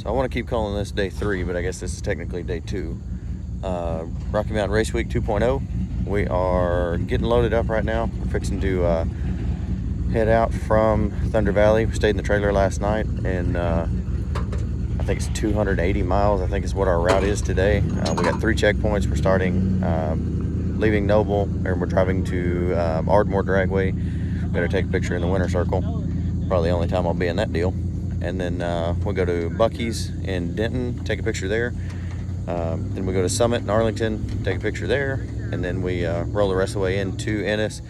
So I want to keep calling this day 3, but I guess this is technically day 2. Rocky Mountain Raceweek 2.0. We are getting loaded up right now. We're fixing to head out from Thunder Valley. We stayed in the trailer last night, and I think it's 280 miles, I think is what our route is today. We got 3 checkpoints. We're starting, leaving Noble, and we're driving to Ardmore Dragway. We got to take a picture in the winter circle. Probably the only time I'll be in that deal. And then we'll go to Buc-ee's in Denton, take a picture there. Then we go to Summit in Arlington, take a picture there. And then we roll the rest of the way into Ennis.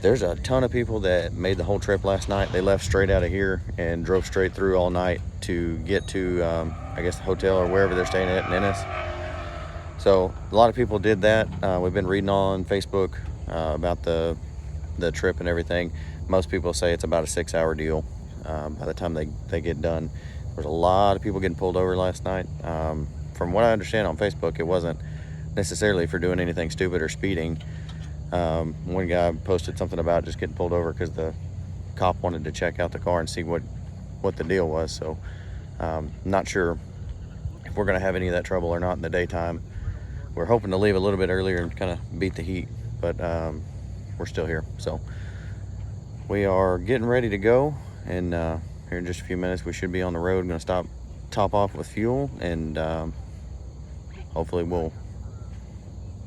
There's a ton of people that made the whole trip last night. They left straight out of here and drove straight through all night to get to, I guess, the hotel or wherever they're staying at in Ennis. So a lot of people did that. We've been reading on Facebook about the trip and everything. Most people say it's about a 6-hour deal. By the time they get done. There's a lot of people getting pulled over last night. From what I understand on Facebook, it wasn't necessarily for doing anything stupid or speeding. One guy posted something about just getting pulled over because the cop wanted to check out the car and see what the deal was. So not sure if we're going to have any of that trouble or not in the daytime. We're hoping to leave a little bit earlier and kind of beat the heat, but we're still here. So we are getting ready to go. And here in just a few minutes, we should be on the road. I'm going to top off with fuel, and hopefully we'll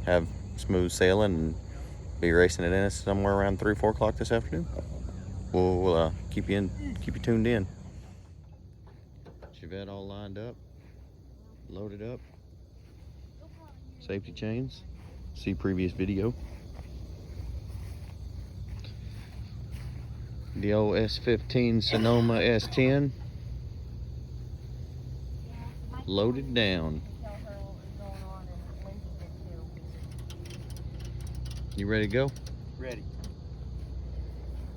have smooth sailing and be racing at Ennis somewhere around 3-4 o'clock this afternoon. We'll keep you tuned in. Chevette all lined up, loaded up, safety chains. See previous video. The old S15 Sonoma S10 loaded down. You ready to go? Ready.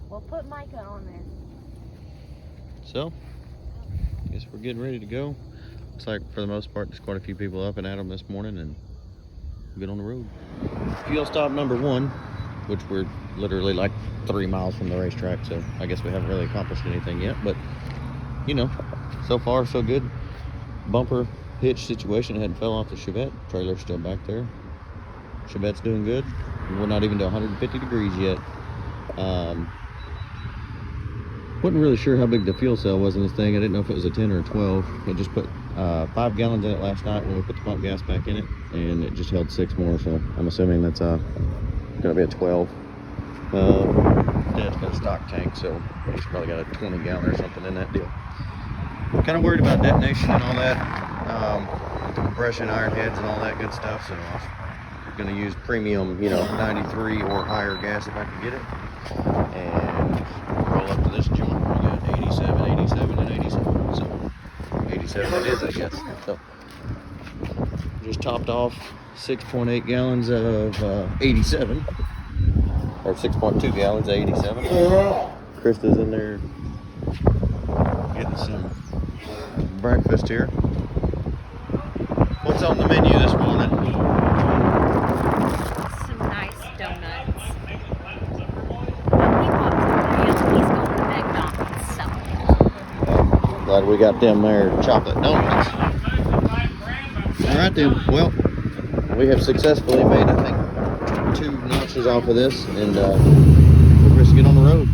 Well, put Micah on there. So, guess we're getting ready to go. Looks like for the most part there's quite a few people up and at them this morning, and we'll get on the road. Fuel stop number 1, which we're literally like 3 miles from the racetrack, so I guess we haven't really accomplished anything yet, but you know, so far so good. Bumper hitch situation, hadn't fell off the Chevette. Trailer's still back there. Chevette's doing good. We're not even to 150 degrees yet. Wasn't really sure how big the fuel cell was in this thing. I didn't know if it was a 10 or a 12. It just put 5 gallons in it last night when we put the pump gas back in it, and it just held 6 more, so I'm assuming that's gonna be a 12. Dad's got a stock tank, so he's probably got a 20 gallon or something in that deal. Kind of worried about detonation and all that, with the compression iron heads and all that good stuff, so I'm gonna use premium, 93 or higher gas if I can get it, and roll up to this joint. We got 87, 87, and 87, so 87 it is, I guess. So just topped off 6.8 gallons of 87. Or 6.2 gallons, 87. Krista's in there getting some breakfast here. What's on the menu this morning? Some nice donuts. He's going to McDonald's, so. Glad we got them there chocolate donuts. All right then. Well, we have successfully made, I think, 2 notches off of this, and we're just get on the road.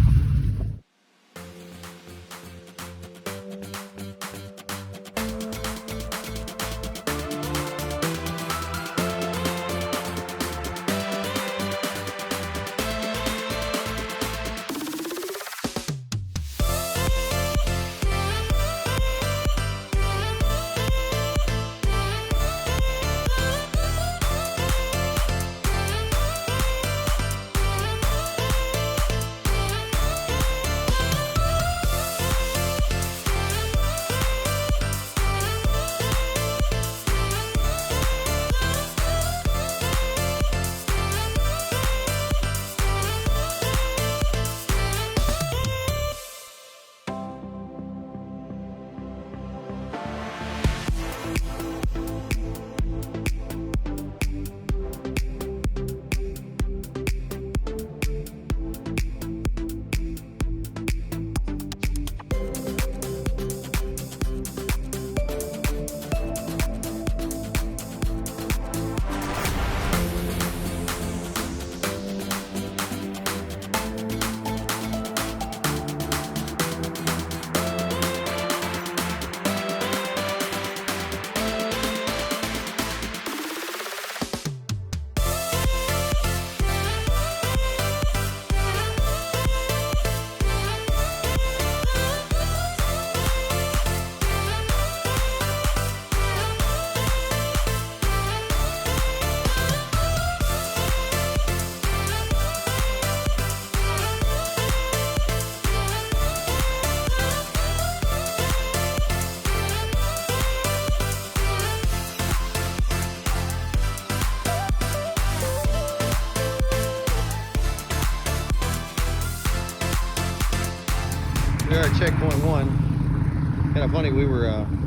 We are at checkpoint 1. Kind of funny, we were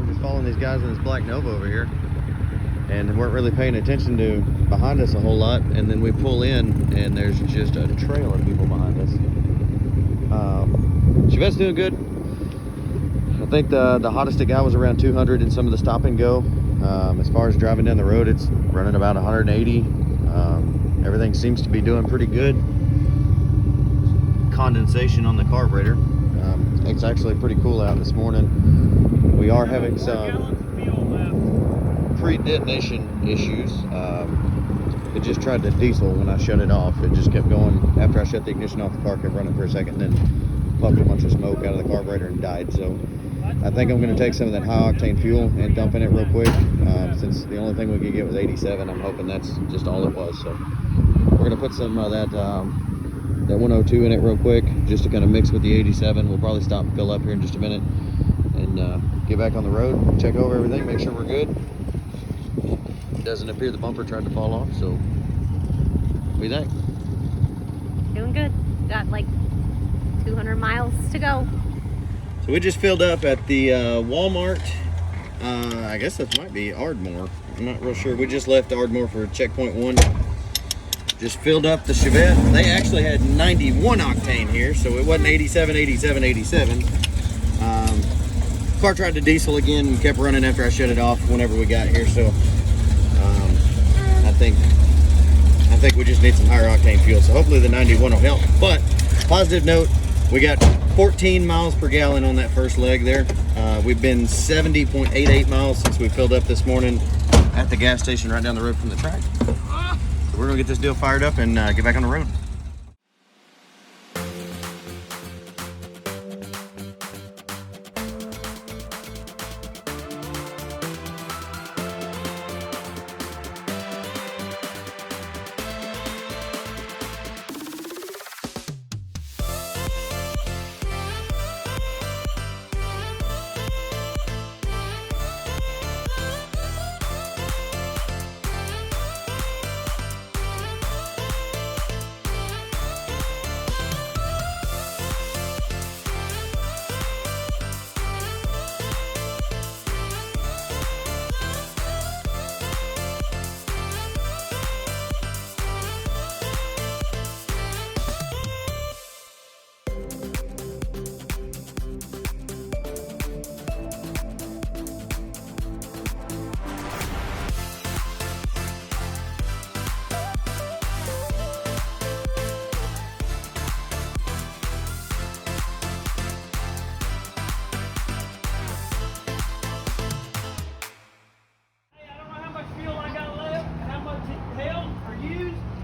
just following these guys in this black Nova over here, and weren't really paying attention to behind us a whole lot. And then we pull in, and there's just a trail of people behind us. Chevette's doing good. I think the hottest it got was around 200 in some of the stop and go. As far as driving down the road, it's running about 180. Everything seems to be doing pretty good. Condensation on the carburetor. It's actually pretty cool out this morning. We are having some pre-detonation issues. It just tried to diesel when I shut it off. It just kept going. After I shut the ignition off, the car kept running for a second, then puffed a bunch of smoke out of the carburetor and died. So I think I'm going to take some of that high octane fuel and dump in it real quick. Since the only thing we could get was 87, I'm hoping that's just all it was. So we're going to put some of that 102 in it real quick, just to kind of mix with the 87. We'll probably stop and fill up here in just a minute and get back on the road, check over everything, make sure we're good. It doesn't appear the bumper tried to fall off, so what do you think? Doing good. Got like 200 miles to go. So we just filled up at the Walmart. I guess that might be Ardmore. I'm not real sure. We just left Ardmore for checkpoint 1. Just filled up the Chevette. They actually had 91 octane here, so it wasn't 87, 87, 87. Car tried to diesel again and kept running after I shut it off whenever we got here. So I think we just need some higher octane fuel. So hopefully the 91 will help. But positive note, we got 14 miles per gallon on that first leg there. We've been 70.88 miles since we filled up this morning at the gas station right down the road from the track. So we're gonna get this deal fired up and get back on the road.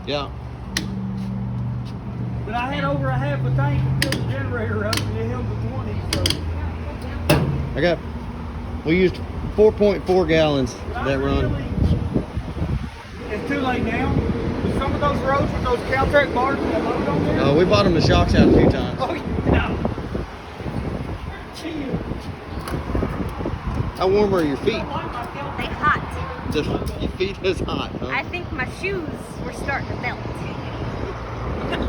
Yeah. But I had over a half a tank to fill the generator up, and it held the 20. So We used 4.4 gallons that run. It's too late now. With some of those roads with those Caltech bars that load on there. We bought them the shocks out a few times. Oh yeah. How warm are your feet? They hot. Your feet is hot, huh? I think my shoes were starting to melt.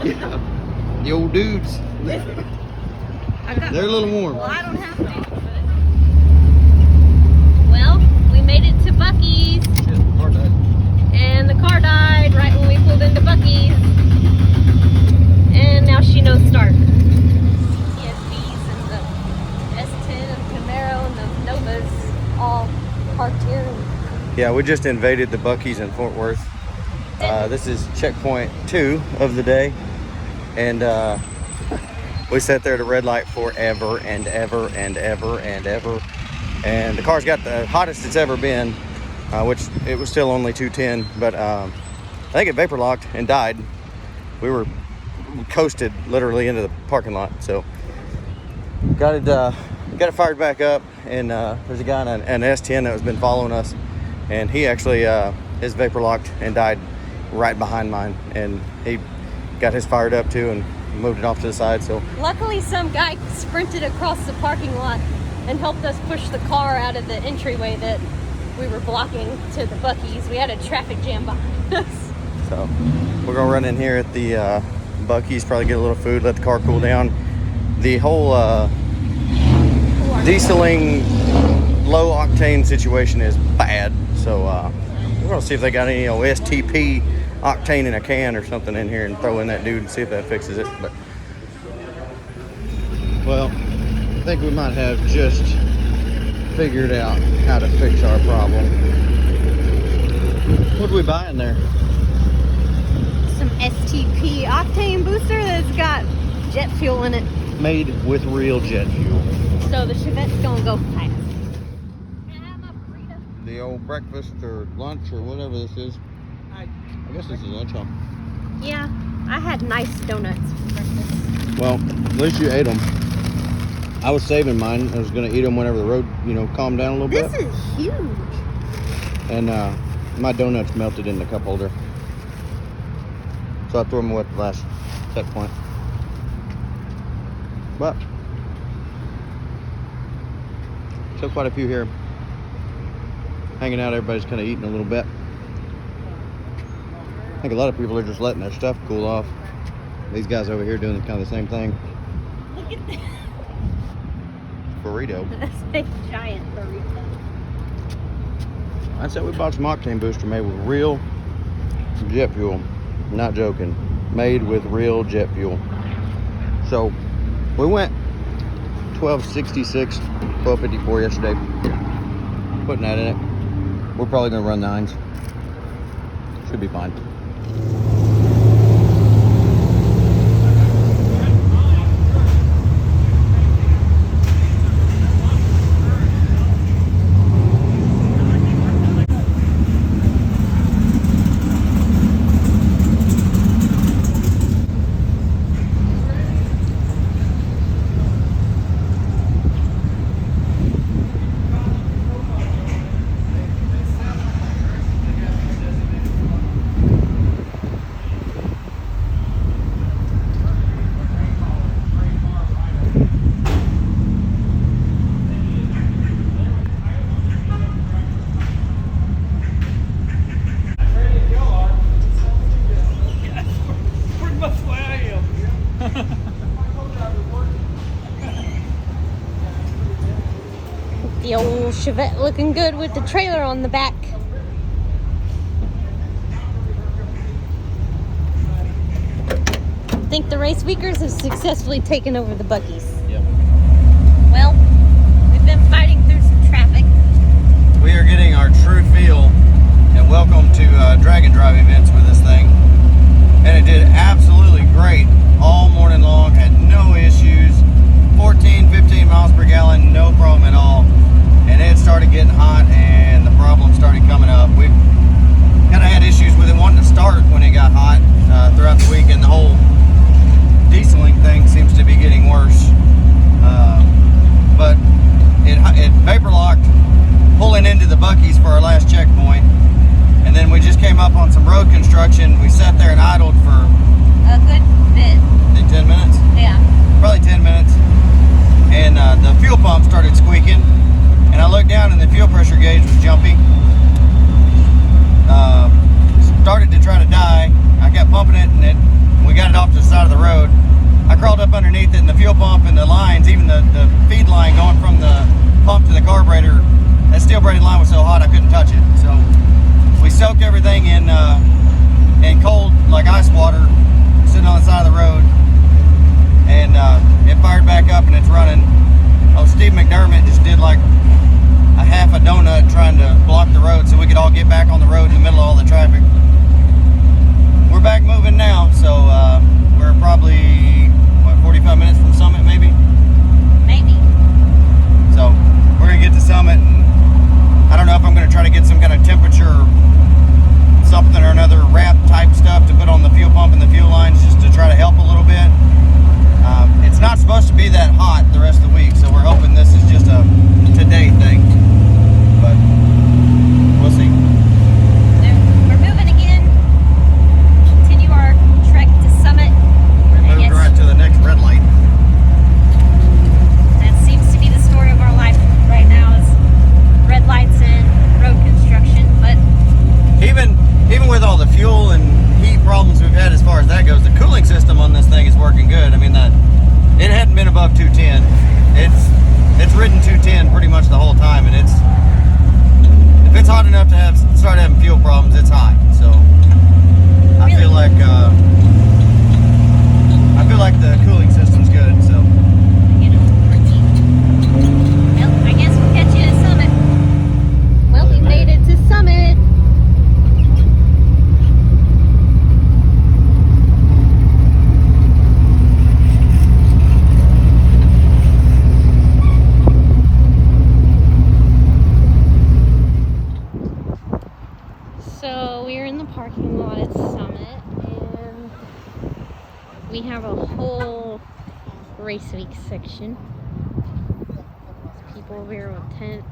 Yeah. The old dudes. They're a little warm. Well, I don't have to. Well, we made it to Buc-ee's. Shit, the car died. And the car died right when we pulled into Buc-ee's. And now she knows start. ESPs and the S10 and Camaro and the Novas all parked here. Yeah, we just invaded the Buc-ee's in Fort Worth. This is checkpoint 2 of the day. And we sat there at a red light forever and ever and ever and ever. And the car's got the hottest it's ever been, which it was still only 210, but I think it vapor locked and died. We coasted literally into the parking lot. So got it fired back up, and there's a guy in an S10 that has been following us, and he actually is vapor locked and died right behind mine, and he got his fired up too and moved it off to the side. So luckily some guy sprinted across the parking lot and helped us push the car out of the entryway that we were blocking to the Buc-ee's. We had a traffic jam behind us. So we're gonna run in here at the Buc-ee's, probably get a little food, let the car cool down. The whole dieseling low octane situation is bad. So we're gonna see if they got any STP octane in a can or something in here and throw in that dude and see if that fixes it. But well, I think we might have just figured out how to fix our problem. What did we buy in there? Some STP octane booster that's got jet fuel in it. Made with real jet fuel. So the Chevette's gonna go fast. The old breakfast or lunch or whatever this is. I guess this is lunch, huh? Yeah, I had nice donuts for breakfast. Well, at least you ate them. I was saving mine. I was going to eat them whenever the road, calmed down a little bit. This is huge. And my donuts melted in the cup holder. So I threw them away at the last set point. But still quite a few here. Hanging out, everybody's kind of eating a little bit. I think a lot of people are just letting their stuff cool off. These guys over here doing kind of the same thing. Look at that. Burrito. That's a giant burrito. I said we bought some octane booster made with real jet fuel. Not joking. Made with real jet fuel. So we went 1266, 1254 yesterday. Putting that in it. We're probably gonna run 9s. Should be fine. The old Chevette looking good with the trailer on the back. I think the Raceweekers have successfully taken over the buggies. Yep. Well, we've been fighting through some traffic. We are getting our true feel, and welcome to drag and drive events with this thing. And it did absolutely great all morning long, had no issues. 14, 15 miles per gallon, no problem at all. And it started getting hot and the problem started coming up. We kind of had issues with it wanting to start when it got hot throughout the week, and the whole dieseling thing seems to be getting worse. But it vapor locked pulling into the Buc-ee's for our last checkpoint. And then we just came up on some road construction. We sat there and idled for A good bit. I think 10 minutes. Yeah. Probably 10 minutes. And the fuel pump started squeaking. And I looked down and the fuel pressure gauge was jumping. Started to try to die. I kept pumping it, and we got it off to the side of the road. I crawled up underneath it, and the fuel pump and the lines, even the feed line going from the pump to the carburetor, that steel braided line was so hot I couldn't touch it. So we soaked everything in cold, like ice water, sitting on the side of the road. And it fired back up and it's running. Oh, Steve McDermott just did like a half a donut trying to block the road so we could all get back on the road in the middle of all the traffic. We're back moving now, so we're probably, 45 minutes from Summit maybe? Maybe. So we're gonna get to Summit, and I don't know if I'm gonna try to get some kind of temperature, something or another wrap type stuff to put on the fuel pump and the fuel lines just to try to help a little bit. It's not supposed to be that hot the rest of the week, so we're hoping this is just a today thing, but we'll see. We're moving again. Continue our trek to Summit. We moved right to the next red light. That seems to be the story of our life right now, is red lights and road construction. But Even with all the fuel and hot enough to start having fuel problems. It's hot, so I Really? feel like the cooling system's good. So Well, I guess we'll catch you at Summit. Well, we made it to Summit. So we're in the parking lot at Summit, and we have a whole Raceweek section. There's people over here with tents.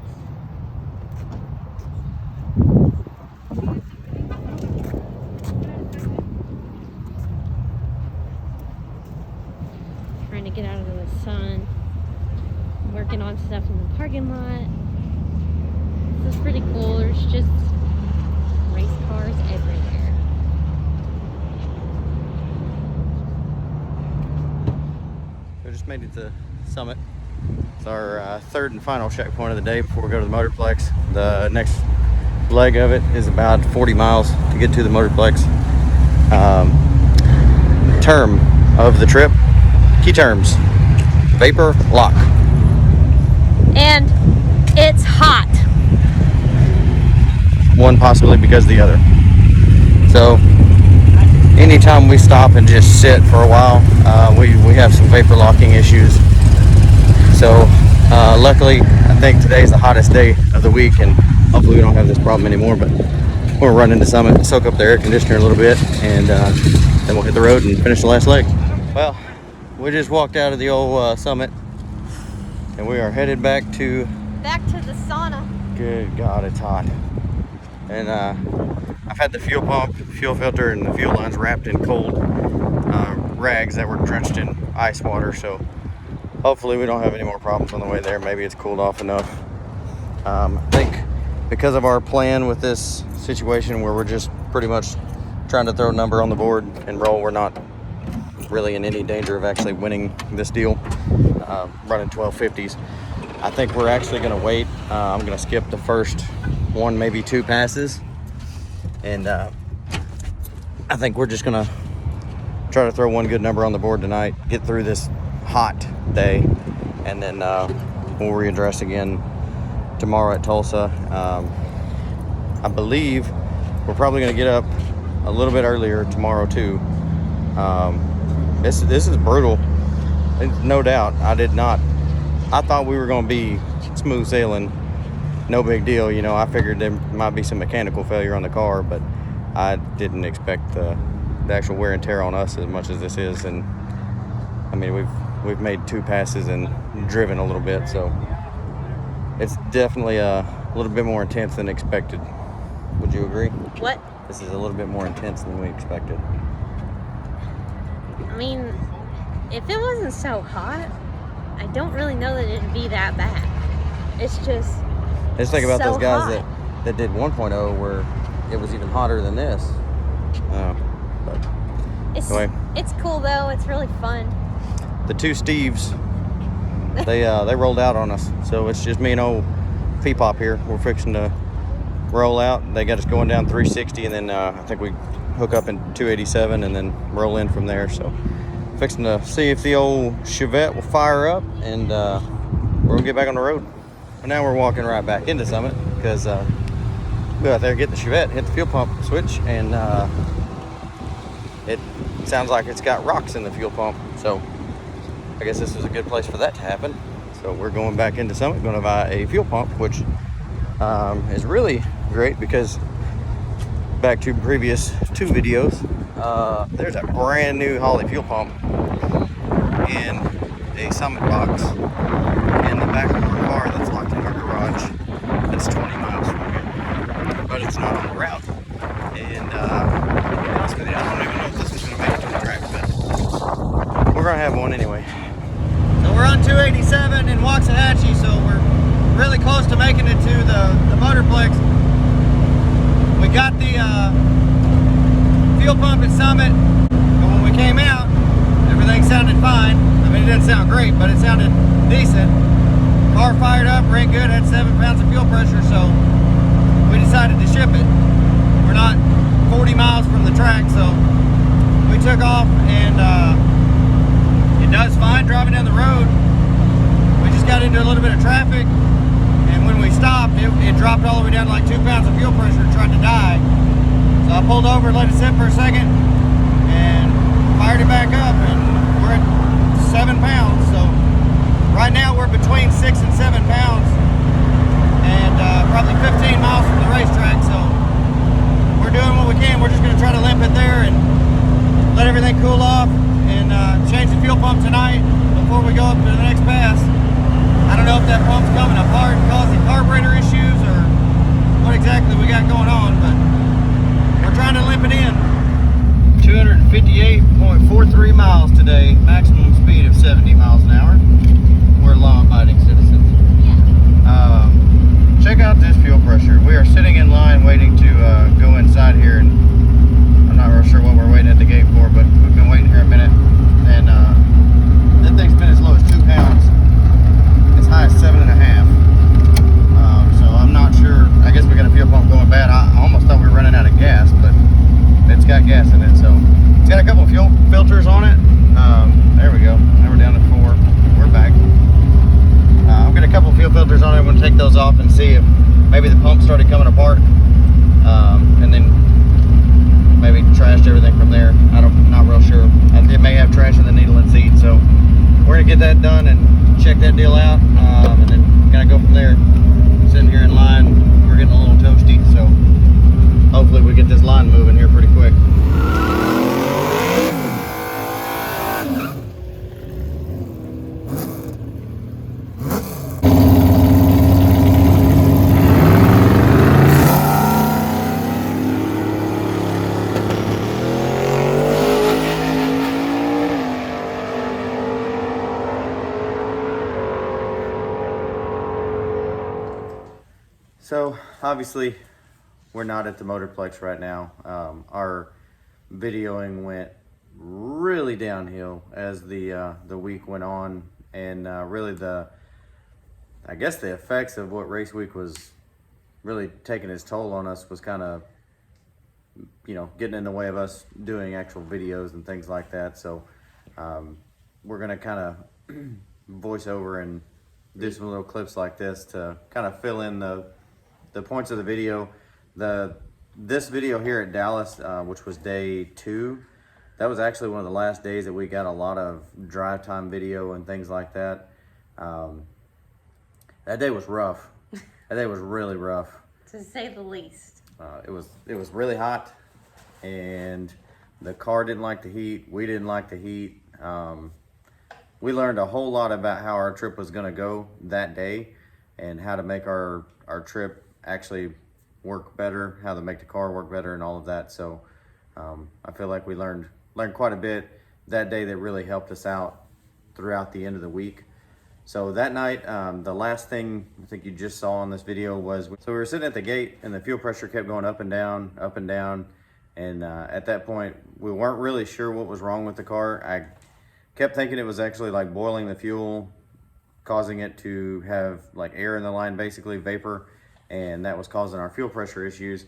Trying to get out of the sun. Working on stuff in the parking lot. This is pretty cool. There's just race cars everywhere. we just made it to Summit. It's our third and final checkpoint of the day before we go to the Motorplex. The next leg of it is about 40 miles to get to the Motorplex. Term of the trip, key terms, vapor lock. And it's hot. One possibly because of the other. So anytime we stop and just sit for a while, we have some vapor locking issues. So luckily, I think today's the hottest day of the week, and hopefully we don't have this problem anymore. But we'll run into Summit, soak up the air conditioner a little bit, and then we'll hit the road and finish the last leg. Well, we just walked out of the old Summit, and we are headed back to the sauna. Good God, it's hot. And I've had the fuel pump, fuel filter, and the fuel lines wrapped in cold rags that were drenched in ice water. So hopefully we don't have any more problems on the way there. Maybe it's cooled off enough. I think because of our plan with this situation where we're just pretty much trying to throw a number on the board and roll, we're not really in any danger of actually winning this deal, running 1250s. I think we're actually going to wait. I'm going to skip the first one, maybe two passes, and I think we're just going to try to throw one good number on the board tonight, get through this hot day, and then we'll readdress again tomorrow at Tulsa. I believe we're probably going to get up a little bit earlier tomorrow too. This is brutal, no doubt. I thought we were going to be smooth sailing, no big deal. You know, I figured there might be some mechanical failure on the car, but I didn't expect the actual wear and tear on us as much as this is. And I mean, we've made two passes and driven a little bit, so it's definitely a little bit more intense than expected. Would you agree? What? This is a little bit more intense than we expected. I mean, if it wasn't so hot, I don't really know that it'd be that bad. It's just Just think about so those guys hot. that did 1.0 where it was even hotter than this. But anyway, It's cool though. It's really fun. the two Steves, they rolled out on us. So it's just me and old P-Pop here. We're fixing to roll out. They got us going down 360, and then I think we hook up in 287 and then roll in from there. So fixing to see if the old Chevette will fire up, and we're gonna get back on the road. And now we're walking right back into Summit because we go out there, get the Chevette, hit the fuel pump switch, and it sounds like it's got rocks in the fuel pump. So I guess this is a good place for that to happen. So we're going back into Summit, going to buy a fuel pump, which is really great because back to previous two videos, there's a brand new Holley fuel pump in a Summit box in the back of our car that's locked in our garage. That's 20 miles from here, but it's not on the route. And to be honest with you, I don't even know if this is going to make it to the track, but we're going to have one anyway. So we're on 287 in Waxahachie, so we're really close to making it to the Motorplex. We got the fuel pump at Summit, but when we came out, everything sounded fine. I mean, it didn't sound great, but it sounded decent. Car fired up, ran good, had 7 pounds of fuel pressure, so we decided to ship it. We're not 40 miles from the track, so we took off, and it does fine driving down the road. We just got into a little bit of traffic, and when we stopped, it dropped all the way down to like 2 pounds of fuel pressure and tried to die. So I pulled over, let it sit for a second, and fired it back up, and we're at 7 pounds. So right now we're between 6 and 7 pounds, and probably 15 miles from the racetrack. So we're doing what we can. We're just going to try to limp it there and let everything cool off, and change the fuel pump tonight before we go up to the next pass. I don't know if that pump's coming apart and causing carburetor issues or what exactly we got going on, but we're trying to limp it in. 258.43 miles today, maximum speed of 70 miles an hour. We're law-abiding citizens. Yeah. Check out this fuel pressure. We are sitting in line waiting to go inside here, and I'm not real sure what we're waiting at the gate for, but we've been waiting here a minute, and that thing's been as low as 2 pounds, as high as 7.5. So I'm not sure. I guess we got a fuel pump going bad. I almost thought we were running out of gas, but it's got gas in it. So it's got a couple of fuel filters on it. There we go. Now we're down to 4. We're back. I've got a couple of fuel filters on it. I'm going to take those off and see if maybe the pump started coming apart, and then maybe trashed everything from there. I'm not real sure. It may have trash in the needle and seat, so we're gonna get that done and check that deal out, and then gotta go from there. Sitting here in line, we're getting a little toasty, so hopefully we get this line moving here pretty quick. So obviously we're not at the Motorplex right now. Our videoing went really downhill as the week went on, and really I guess the effects of what Race Week was really taking its toll on us was kind of, getting in the way of us doing actual videos and things like that. So we're gonna kind of voice over and do some little clips like this to kind of fill in the points of the video. This video here at Dallas, which was day 2, that was actually one of the last days that we got a lot of drive time video and things like that. That day was rough. That day was really rough, To say the least. it was really hot, and the car didn't like the heat. We didn't like the heat. We learned a whole lot about how our trip was going to go that day, and how to make our trip actually work better, how to make the car work better, and all of that. So I feel like we learned quite a bit that day that really helped us out throughout the end of the week. So that night, the last thing I think you just saw on this video was, so we were sitting at the gate and the fuel pressure kept going up and down, up and down. And at that point, we weren't really sure what was wrong with the car. I kept thinking it was actually like boiling the fuel, causing it to have like air in the line, basically vapor. And that was causing our fuel pressure issues,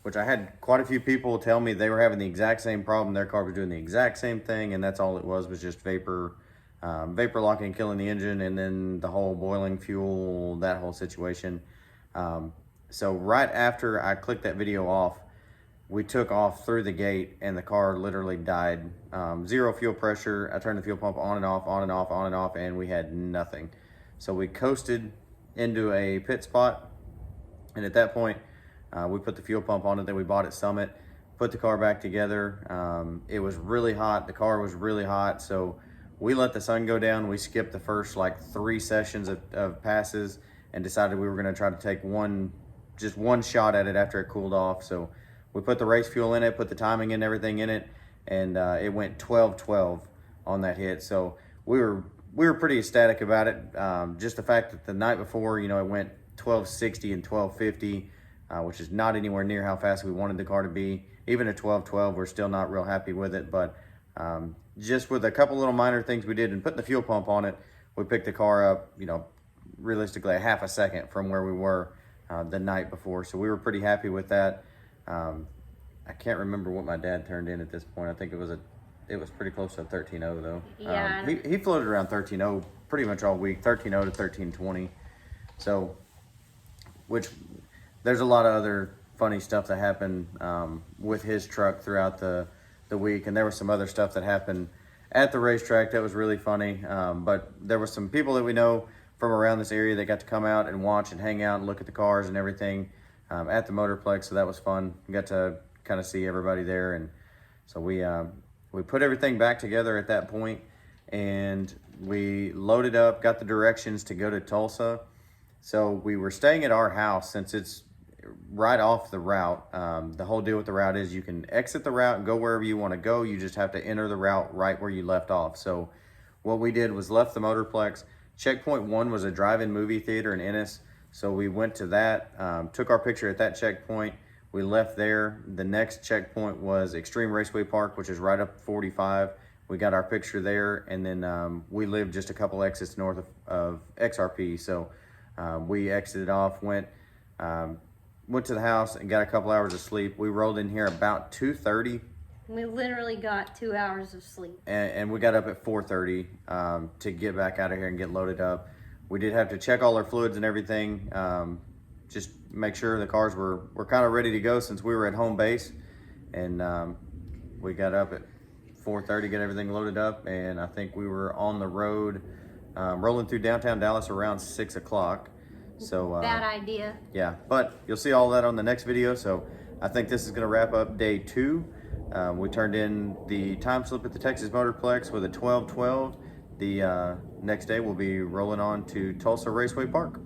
which I had quite a few people tell me they were having the exact same problem. Their car was doing the exact same thing, and that's all it was just vapor locking, killing the engine, and then the whole boiling fuel, that whole situation. So right after I clicked that video off, we took off through the gate, and the car literally died. 0 fuel pressure. I turned the fuel pump on and off, on and off, on and off, and we had nothing. So we coasted into a pit spot. And at that point, we put the fuel pump on it that we bought at Summit, put the car back together. It was really hot. The car was really hot. So we let the sun go down. We skipped the first like 3 sessions of passes and decided we were going to try to take just one shot at it after it cooled off. So we put the race fuel in it, put the timing and everything in it, and it went 12-12 on that hit. So we were pretty ecstatic about it. Just the fact that the night before, it went 1260 and 1250, which is not anywhere near how fast we wanted the car to be. Even at 1212, we're still not real happy with it, but just with a couple little minor things we did and putting the fuel pump on it, we picked the car up, realistically a half a second from where we were the night before. So we were pretty happy with that. I can't remember what my dad turned in at this point. I think it was pretty close to 13.0 though. Yeah. He floated around 13.0 pretty much all week, 13.0 to 13.20. So, which there's a lot of other funny stuff that happened with his truck throughout the week, and there was some other stuff that happened at the racetrack that was really funny. But there were some people that we know from around this area that got to come out and watch and hang out and look at the cars and everything at the Motorplex, so that was fun. We got to kind of see everybody there, and so we put everything back together at that point, and we loaded up, got the directions to go to Tulsa. So we were staying at our house since it's right off the route. The whole deal with the route is you can exit the route and go wherever you want to go. You just have to enter the route right where you left off. So what we did was left the Motorplex. Checkpoint 1 was a drive-in movie theater in Ennis. So we went to that, took our picture at that checkpoint. We left there. The next checkpoint was Extreme Raceway Park, which is right up 45. We got our picture there, and then we lived just a couple exits north of XRP. So we exited off, went to the house and got a couple hours of sleep. We rolled in here about 2:30. We literally got 2 hours of sleep. And we got up at 4:30 to get back out of here and get loaded up. We did have to check all our fluids and everything, just make sure the cars were kind of ready to go since we were at home base. And we got up at 4:30, get everything loaded up, and I think we were on the road rolling through downtown Dallas around 6 o'clock. So bad idea. Yeah, but you'll see all that on the next video. So I think this is going to wrap up day 2. We turned in the time slip at the Texas Motorplex with a 12:12. The next day we'll be rolling on to Tulsa Raceway Park.